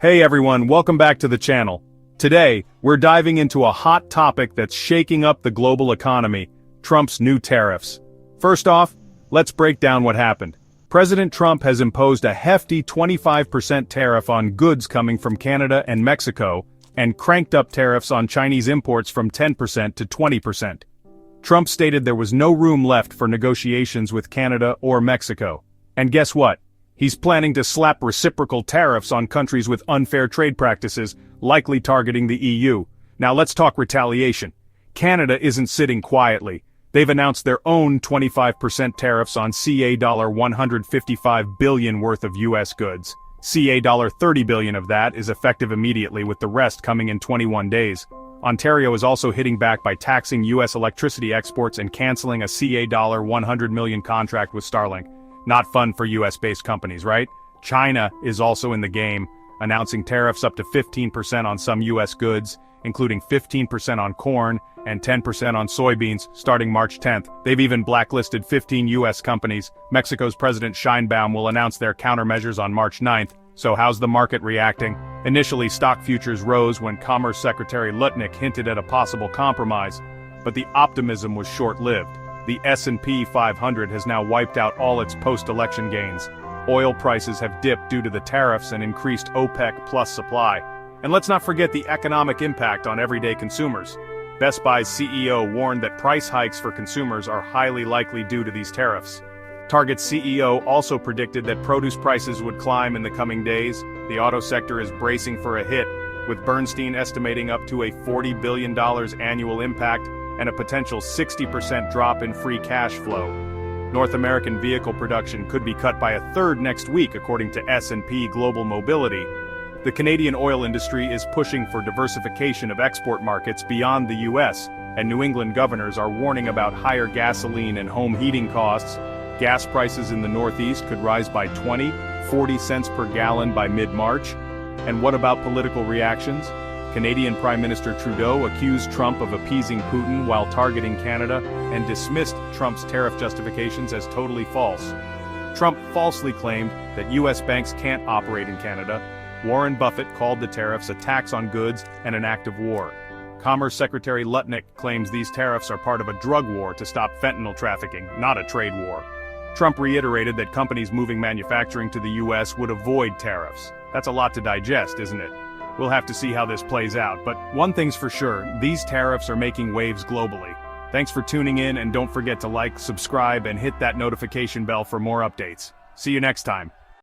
Hey everyone, welcome back to the channel. Today, we're diving into a hot topic that's shaking up the global economy, Trump's new tariffs. First off, let's break down what happened. President Trump has imposed a hefty 25% tariff on goods coming from Canada and Mexico, and cranked up tariffs on Chinese imports from 10% to 20%. Trump stated there was no room left for negotiations with Canada or Mexico. And guess what? He's planning to slap reciprocal tariffs on countries with unfair trade practices, likely targeting the EU. Now let's talk retaliation. Canada isn't sitting quietly. They've announced their own 25% tariffs on $155 billion worth of US goods. $30 billion of that is effective immediately, with the rest coming in 21 days. Ontario is also hitting back by taxing US electricity exports and canceling a $100 million contract with Starlink. Not fun for US-based companies, right? China is also in the game, announcing tariffs up to 15% on some US goods, including 15% on corn and 10% on soybeans, starting March 10th. They've even blacklisted 15 US companies. Mexico's President Sheinbaum will announce their countermeasures on March 9th. So how's the market reacting? Initially, stock futures rose when Commerce Secretary Lutnick hinted at a possible compromise, but the optimism was short-lived. The S&P 500 has now wiped out all its post-election gains. Oil prices have dipped due to the tariffs and increased OPEC plus supply. And let's not forget the economic impact on everyday consumers. Best Buy's CEO warned that price hikes for consumers are highly likely due to these tariffs. Target's CEO also predicted that produce prices would climb in the coming days. The auto sector is bracing for a hit, with Bernstein estimating up to a $40 billion annual impact and a potential 60% drop in free cash flow. North American vehicle production could be cut by a third next week, according to S&P Global Mobility. The Canadian oil industry is pushing for diversification of export markets beyond the US, and New England governors are warning about higher gasoline and home heating costs. Gas prices in the Northeast could rise by 40 cents per gallon by mid-March. And what about political reactions? Canadian Prime Minister Trudeau accused Trump of appeasing Putin while targeting Canada and dismissed Trump's tariff justifications as totally false. Trump falsely claimed that US banks can't operate in Canada. Warren Buffett called the tariffs a tax on goods and an act of war. Commerce Secretary Lutnick claims these tariffs are part of a drug war to stop fentanyl trafficking, not a trade war. Trump reiterated that companies moving manufacturing to the US would avoid tariffs. That's a lot to digest, isn't it? We'll have to see how this plays out, but one thing's for sure, these tariffs are making waves globally. Thanks for tuning in, and don't forget to like, subscribe, and hit that notification bell for more updates. See you next time.